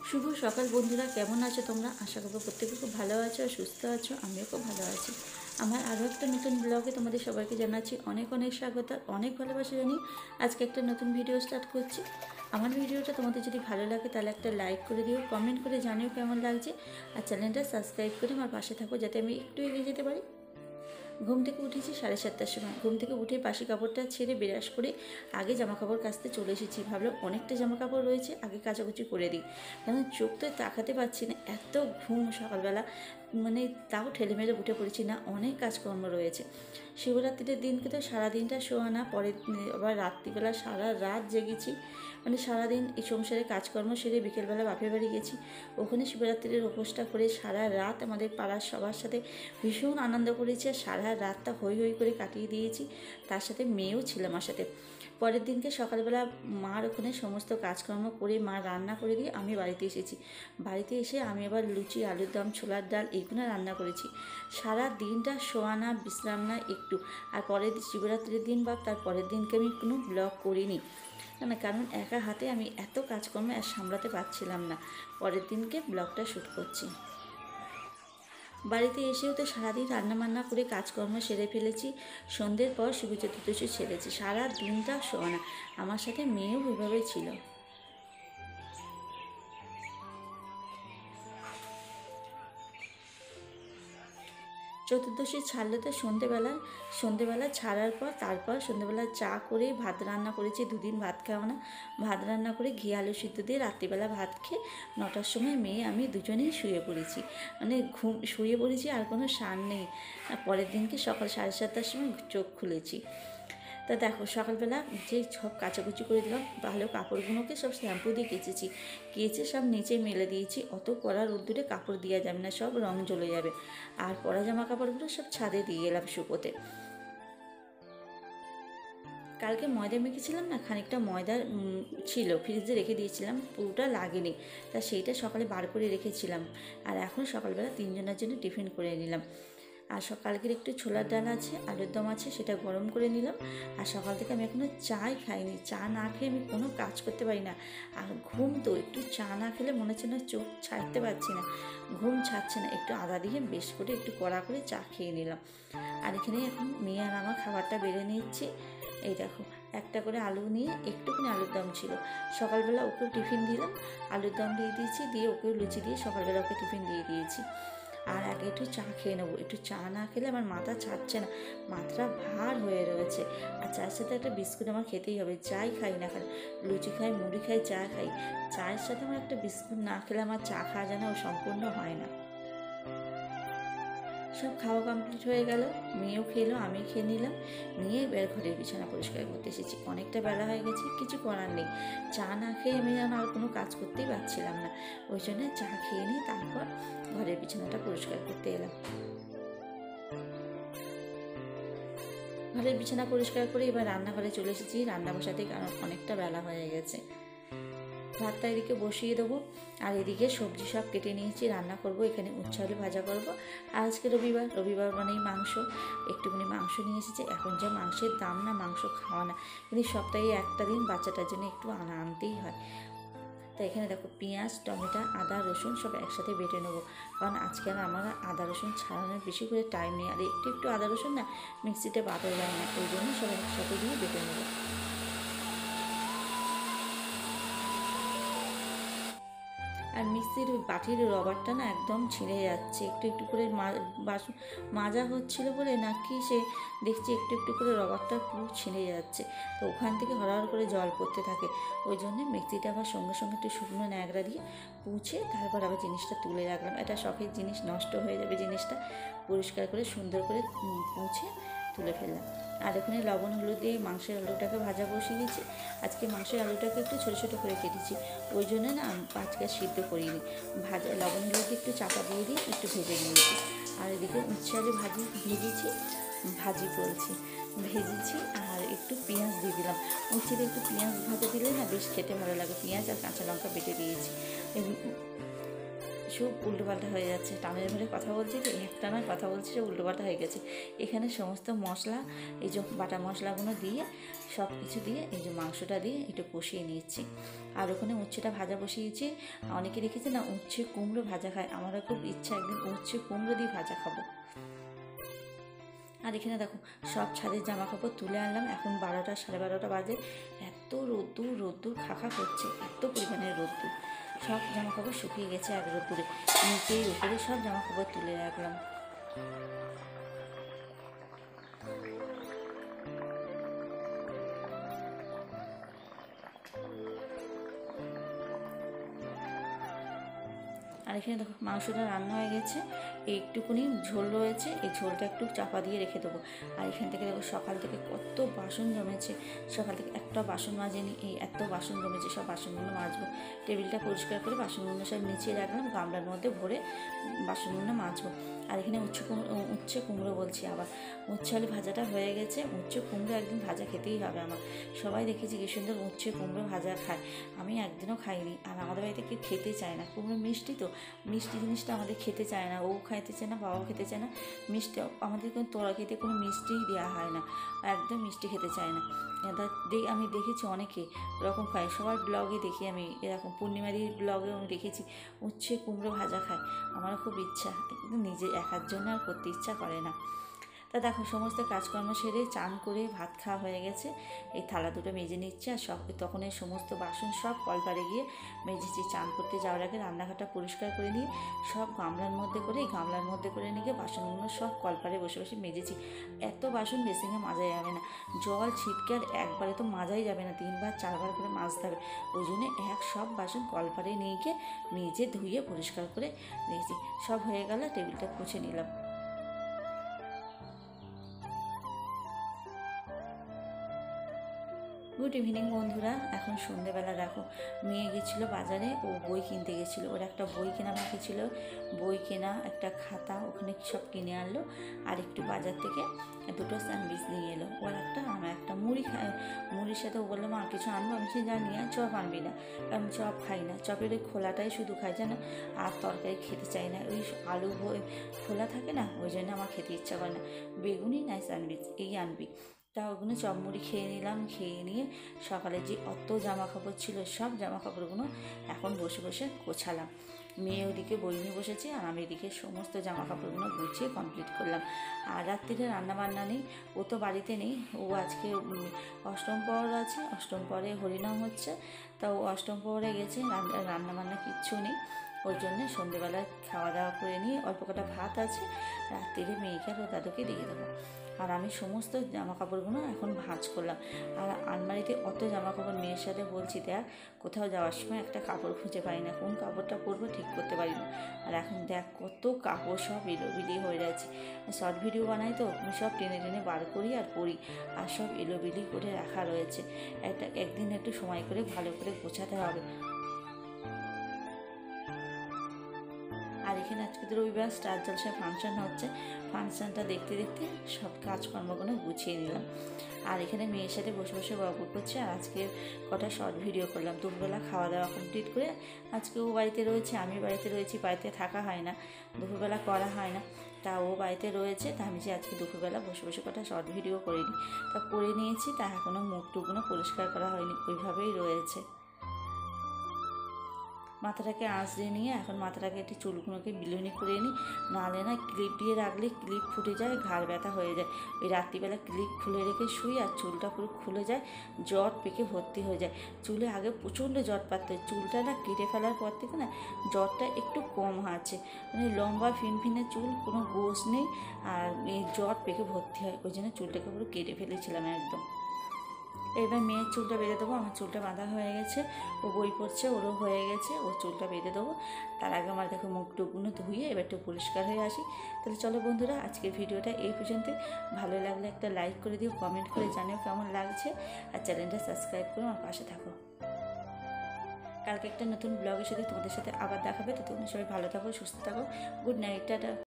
শুভ সকাল বন্ধুরা, কেমন আছো তোমরা? আশা করবো প্রত্যেকে খুব ভালো আছো আর সুস্থ আছো। আমিও খুব ভালো আছি। আমার আরও একটা নতুন ব্লগে তোমাদের সবাইকে জানাচ্ছি অনেক অনেক স্বাগত, অনেক ভালোবাসা জানি। আজকে একটা নতুন ভিডিও স্টার্ট করছি। আমার ভিডিওটা তোমাদের যদি ভালো লাগে তাহলে একটা লাইক করে দিও, কমেন্ট করে জানিও কেমন লাগছে, আর চ্যানেলটা সাবস্ক্রাইব করে আমার পাশে থাকো যাতে আমি একটু এগিয়ে যেতে পারি। ঘুম থেকে উঠেছি 7:30টার সময়। ঘুম থেকে উঠে বাসি কাপড়টা ছেড়ে বিরাস করে আগে জামা কাপড় কাচতে চলে এসেছি। ভাবলাম অনেকটা জামা কাপড় রয়েছে, আগে কাচাকুচি করে দিই, কারণ চোখ তো তাকাতে পারছি না, এত ঘুম সকালবেলা। তাও ঠেলে মেলে উঠে পড়েছি, না অনেক কাজকর্ম রয়েছে। শিবরাত্রির দিনকে তো সারাদিনটা শোয়া না, পরে আবার রাত্রিবেলা সারা রাত জেগেছি। সারাদিন এই সংসারে কাজকর্ম সেরে বিকেলবেলা বাপের বাড়ি গেছি। ওখানে শিবরাত্রির উপোসটা করে সারা রাত আমাদের পাড়ার সবার সাথে ভীষণ আনন্দ করেছি, আর সারা রাতটা হই হই করে কাটিয়ে দিয়েছি। তার সাথে মেয়েও ছিল আমার সাথে। পরের দিনকে সকালবেলা মার ওখানে সমস্ত কাজকর্ম করে মা রান্না করে দিয়ে আমি বাড়িতে এসেছি। বাড়িতে এসে আমি আবার লুচি, আলুর দম, ছোলার ডাল এগুলো রান্না করেছি। সারা দিনটা শোয়া না, বিশ্রাম না একটু। আর পরের শিবরাত্রির দিন বা তার পরের দিনকে আমি কোনো ব্লগ করিনি, কারণ একা হাতে আমি এত কাজকর্ম আর সামলাতে পারছিলাম না। পরের দিনকে ব্লগটা শ্যুট করছি। বাড়িতে এসেও তো সারাদিন রান্নাবান্না করে কাজকর্ম সেরে ফেলেছি। সন্ধ্যের পর শিব চতুর্দশী ছেড়েছি। সারা দিনটা শোয়া না। আমার সাথে মেয়েও ওইভাবেই ছিল। চতুর্দশী ছাড়লে তো সন্ধেবেলা ছাড়ার পর তারপর সন্ধেবেলা চা করে ভাত রান্না করেছি। দুদিন ভাত খাওয়া না, ভাত রান্না করে ঘি আলু সিদ্ধ দিয়ে রাত্রিবেলা ভাত খেয়ে 9টার সময় মেয়ে আমি দুজনেই শুয়ে পড়েছি। শুয়ে পড়েছি, আর কোনো সার নেই। পরের দিনকে সকাল 7:30টার সময় চোখ খুলেছি। তা দেখো, সকালবেলা যে সব কাচাকুচি করে দিলাম, ভালো কাপড়গুলোকে সব শ্যাম্পু দিয়ে কেচে সব নিচে মেলে দিয়েছি। অত কড়া রোদ্দুরে কাপড় দেওয়া যাবে না, সব রং জ্বলে যাবে। আর পরা জামা কাপড়গুলো সব ছাদে দিয়ে এলাম শুকোতে। কালকে ময়দা মেখেছিলাম না, খানিকটা ময়দা ছিল, ফ্রিজে রেখে দিয়েছিলাম, পুরোটা লাগেনি। তা সেইটা সকালে বার করে রেখেছিলাম। আর এখন সকালবেলা 3জনের জন্য টিফিন করে নিলাম। আর সকালকের একটু ছোলার ডাল আছে, আলুর দম আছে, সেটা গরম করে নিলাম। আর সকাল থেকে আমি এখনও চাই খাইনি। চা না খেয়ে আমি কোনো কাজ করতে পারি না। আর ঘুম তো, একটু চা না খেলে মনে হচ্ছে না, চোখ ছাড়তে পারছি না, ঘুম ছাড়ছে না। একটু আদা দিয়ে বেশ করে একটু কড়া করে চা খেয়ে নিলাম। আর এখানে এখন মেয়ে আর আমার খাবারটা বেড়ে নিচ্ছি। এই দেখো, একটা করে আলু নিয়ে একটুখানি আলুর দম ছিল, সকালবেলা ওকেও টিফিন দিলাম। আলুর দম দিয়ে দিয়েছি, দিয়ে ওকেও লুচি দিয়ে সকালবেলা ওকে টিফিন দিয়ে দিয়েছি। আর আগে একটু চা খেয়ে নেবো। একটু চা না খেলে আমার মাথা ছাড়ছে না, মাথাটা ভার হয়ে রয়েছে। আর চায়ের সাথে একটা বিস্কুট আমার খেতেই হবে, যাই খাই না কেন। লুচি খাই, মুড়ি খাই, চা খাই, চায়ের সাথে আমার একটা বিস্কুট না খেলে আমার চা খাওয়া যেন সম্পূর্ণ হয় না। সব খাওয়া কমপ্লিট হয়ে গেল, মেয়েও খেলো, আমি খেয়ে নিলাম। নিয়ে এবার ঘরের বিছানা পরিষ্কার করতে এসেছি। অনেকটা বেলা হয়ে গেছে, কিছু করার নেই। চা না খেয়ে আমি যেন আর কোনো কাজ করতেই পারছিলাম না। ওই জন্য চা খেয়ে নিই, তারপর ঘরের বিছানাটা পরিষ্কার করতে এলাম। ঘরের বিছানা পরিষ্কার করে এবার রান্নাঘরে চলে এসেছি রান্না বসাতে, কারণ অনেকটা বেলা হয়ে গেছে। ভাতটা এদিকে বসিয়ে দেবো, আর এদিকে সবজি সব কেটে নিয়েছি, রান্না করব। এখানে উচ্ছে আলু ভাজা করব। আর আজকে রবিবার মানেই মাংস। একটুখানি মাংস নিয়ে এসেছে। এখন যা মাংসের দাম না, মাংস খাওয়া না, কিন্তু সপ্তাহে একটা দিন বাচ্চাটার জন্য একটু আনতেই হয়। তাই এখানে দেখো, পেঁয়াজ, টমেটো, আদা, রসুন সব একসাথে বেটে নেবো, কারণ আজকে আর আমার আদা রসুন ছাড়ানোর বেশি করে টাইম নেই। আর একটু একটু আদা রসুন না মিক্সিতে বাটা যায় না, ওই জন্য সব একসাথে দিয়ে বেটে নেবো। আর মিক্সির বাটির রবারটা না একদম ছিঁড়ে যাচ্ছে, একটু একটু করে মাজা হচ্ছিল বলে নাকি সে দেখছি একটু একটু করে রবারটা পুরো ছিঁড়ে যাচ্ছে। তো ওখান থেকে হরহর করে জল পড়তে থাকে। ওই জন্যে মিক্সিটা আবার সঙ্গে সঙ্গে একটু শুকনো ন্যাকড়া দিয়ে পুছে তারপর আবার জিনিসটা তুলে রাখলাম। এটা শখের জিনিস, নষ্ট হয়ে যাবে জিনিসটা, পরিষ্কার করে সুন্দর করে পুছে তুলে ফেললাম। আর এখানে লবণ হলুদ দিয়ে মাংসের আলুটাকে ভাজা বসিয়েছি। আজকে মাংসের আলুটাকে একটু ছোটো ছোটো করে কেটেছি, ওই জন্য না আজকে সিদ্ধ করিনি। লবণ হলুদ একটু চাপা দিয়ে একটু ভেজে নিয়েছি। আর এদিকে উচ্ছে আলু ভেজেছি আর একটু পেঁয়াজ দিয়ে দিলাম। উচ্ছেতে একটু পেঁয়াজ ভাজা দিলে না বেশ খেতে ভালো লাগে। পেঁয়াজ আর কাঁচা লঙ্কা বেটে দিয়েছি। সব উল্টোপাল্টা হয়ে যাচ্ছে। টানের ঘরে কথা বলছি তো একটা নয় কথা বলছি, সব উল্টোপাল্টা হয়ে গেছে। এখানে সমস্ত মশলা, এই যে বাটা মশলাগুলো দিয়ে সব কিছু দিয়ে এই যে মাংসটা দিয়ে একটু কষিয়ে নিচ্ছি। আর ওখানে উচ্ছেটা ভাজা বসিয়েছি। অনেকে দেখেছে না উচ্ছে কুমড়ো ভাজা খায়, আমারও খুব ইচ্ছা একদিন উচ্ছে কুমড়ো দিয়ে ভাজা খাবো। আর এখানে দেখো সব ছাদের জামা কাপড় তুলে আনলাম। এখন 12টা 12:30 বাজে। এত রোদ্দুর খাখা করছে, এত পরিমাণে রোদ্দুর। সব জামা কাপড় শুকিয়ে গেছে এক রোদ্দুরে। নিচেই উপরে সব জামা কাপড় তুলে রাখলাম। আর এখানে দেখো মাংসটা রান্না হয়ে গেছে, একটুকুনি ঝোল রয়েছে, এই ঝোলটা একটু চাপা দিয়ে রেখে দেবো। আর এখান থেকে দেখো সকাল থেকে কত বাসন জমেছে, সকাল থেকে একটা বাসন মাজেনি, এই এত বাসন জমেছে, সব বাসনগুলো মাজবো। টেবিলটা পরিষ্কার করে বাসনগুলো সব নিচে রাখলাম, গামলার মধ্যে ভরে বাসনগুলো মাজবো। আর এখানে উচ্ছে কুমড়ো বলছি আবার, উচ্ছে আলু ভাজাটা হয়ে গেছে। উচ্ছে কুমড়ো একদিন ভাজা খেতেই হবে আমার। সবাই দেখেছি কি সুন্দর উচ্ছে কুমড়ো ভাজা খায়, আমি একদিনও খাইনি। আর আমাদের বাড়িতে কেউ খেতে চায় না, কুমড়ো মিষ্টি তো, মিষ্টি জিনিসটা আমাদের খেতে চায় না, ও খাইতে চায় না, বাবাও খেতে চায় না। মিষ্টি আমাদের কোনো তরকারিতে কোনো মিষ্টিই দেওয়া হয় না, একদম মিষ্টি খেতে চায় না। আমি দেখেছি অনেকে ওরকম খায়, সবার ব্লগে দেখি আমি এরকম, পূর্ণিমাদির ব্লগেও আমি দেখেছি উচ্ছে কুমড়ো ভাজা খায়। আমারও খুব ইচ্ছা, কিন্তু নিজে একার জন্য আর করতে ইচ্ছা করে না। তা দেখো সমস্ত কাজকর্ম সেরে চান করে ভাত খাওয়া হয়ে গেছে, এই থালা দুটো মেজে নিচ্ছে। আর তখন এই সমস্ত বাসন সব কলপারে গিয়ে মেজেছি। চান করতে যাওয়ার আগে রান্নাঘরটা পরিষ্কার করে নিয়ে সব গামলার মধ্যে করে নিয়ে গিয়ে বাসনগুলো সব কলপারে বসে বসে মেজেছি। এত বাসন বেসিনে মাজা যাবে না, জল ছিটকে আর একবারে তো মাজাই যাবে না, 3বার 4বার করে মাজতে হবে। ওই জন্য সব বাসন কলপারে নিয়ে গিয়ে মেজে ধুয়ে পরিষ্কার করে নিয়েছি। সব হয়ে গেল, টেবিলটা মুছে নিলাম। গুড ইভিনিং বন্ধুরা, এখন সন্ধেবেলা দেখো মেয়ে গেছিলো বাজারে, ও বই কিনতে গেছিলো, ওর একটা বই কেনা বাকি ছিল, বই কেনা, একটা খাতা ওখানে সব কিনে আনলো। আর একটু বাজার থেকে 2টো স্যান্ডউইচ নিয়ে এলো, ওর একটা আমার একটা। মুড়ির সাথে ও বললো মা কিছু আনবো, আমি সে জানি আর চপ আনবি না, কারণ চপ খাই না, চপের ওই খোলাটাই শুধু খাই জানো, আর তরকারি খেতে চাই না। ওই আলু খোলা থাকে না, ওই জন্য আমার খেতে ইচ্ছা করে না। বেগুনি নাই স্যান্ডউইচ এই আনবি। তা ওগুলো চপ মুড়ি খেয়ে নিলাম। খেয়ে নিয়ে সকালে যে অত জামা কাপড় ছিল, সব জামা কাপড়গুলো এখন বসে বসে গোছালাম। মেয়ে ওদিকে বই নিয়ে বসেছে, আর আমি এদিকে সমস্ত জামা কাপড়গুলো গুছিয়ে কমপ্লিট করলাম। আর রাত্রিরে রান্নাবান্না নেই, ও তো বাড়িতে নেই, ও আজকে অষ্টম প্রহর আছে, অষ্টম প্রহরে হরিনাম হচ্ছে, তা ও অষ্টম প্রহরে গেছে, রান্নাবান্না কিচ্ছু নেই। ওর জন্য সন্ধেবেলায় খাওয়া দাওয়া করে নিয়ে অল্প কটা ভাত আছে, রাত্রিরে মেয়েকে আর দাদুকে দিয়ে দেবো। আর আমি সমস্ত জামা কাপড়গুলো এখন ভাঁজ করলাম। আর আলমারিতে অত জামা কাপড়, মেয়ের সাথে বলছি দেখ কোথাও যাওয়ার সময় একটা কাপড় খুঁজে পাই না, কোন কাপড়টা পরবো ঠিক করতে পারি না। আর এখন দেখ কত কাপড় সব এলোবিলি হয়ে যাচ্ছে। শর্ট ভিডিও বানাই তো আমি সব টেনে টেনে বার করি আর পরি, আর সব এলোবিলি করে রাখা রয়েছে। একদিন একটু সময় করে ভালো করে গোছাতে হবে। আর এখানে আজকে তো রবিবার, স্টার জলসায় ফাংশন হচ্ছে, ফাংশনটা দেখতে দেখতে সব কাজকর্মগুলো গুছিয়ে নিলাম। আর এখানে মেয়ের সাথে বসে বসে গল্প করছে। আর আজকে কটা শর্ট ভিডিও করলাম। দুপুরবেলা খাওয়া দাওয়া কমপ্লিট করে আজকে ও বাড়িতে রয়েছে, আমি বাড়িতে রয়েছি, বাড়িতে থাকা হয় না, দুপুরবেলা করা হয় না, তা ও বাড়িতে রয়েছে, তা আমি যে আজকে দুপুরবেলা বসে বসে কটা শর্ট ভিডিও করে নিই, তা করে নিয়েছি। তা এখনও মুখ টুকগুলো পরিষ্কার করা হয়নি, ওইভাবেই রয়েছে। মাথাটাকে আঁচড়ে নিয়ে এখন মাথাটাকে একটু চুলগুলোকে বিলুনি করে নিই, নাহলে না ক্লিপ দিয়ে রাখলে ক্লিপ ফুটে যায়, ঘাড় ব্যথা হয়ে যায়। ওই রাত্রিবেলা ক্লিপ খুলে রেখে শুই, আর চুলটা পুরো খুলে যায়, জট পেকে ভর্তি হয়ে যায়। চুলে আগে প্রচণ্ড জট পাততে, চুলটা না কেটে ফেলার পর থেকে না জটটা একটু কম আছে, মানে লম্বা ফিনফিনে চুল, কোনো গোছ নেই, আর এই জট পেকে ভর্তি হয়, ওই জন্য চুলটাকে পুরো কেটে ফেলেছিলাম একদম। এবার মেয়ের চুলটা বেঁধে দেবো, আমার চুলটা বাঁধা হয়ে গেছে, ও বই পড়ছে, ওরও হয়ে গেছে, ওর চুলটা বেঁধে দেবো। তার আগে আমার দেখো মুখ টুকগুলো ধুয়ে এবার একটু পরিষ্কার হয়ে আসি। তাহলে চলো বন্ধুরা, আজকের ভিডিওটা এই পর্যন্ত। ভালো লাগলে একটা লাইক করে দিও, কমেন্ট করে জানিও কেমন লাগছে, আর চ্যানেলটা সাবস্ক্রাইব করে আমার পাশে থাকো। কালকে একটা নতুন ব্লগের সাথে তোমাদের সাথে আবার দেখাবে, তো তোমরা সবাই ভালো থাকো, সুস্থ থাকো। Good night, tata.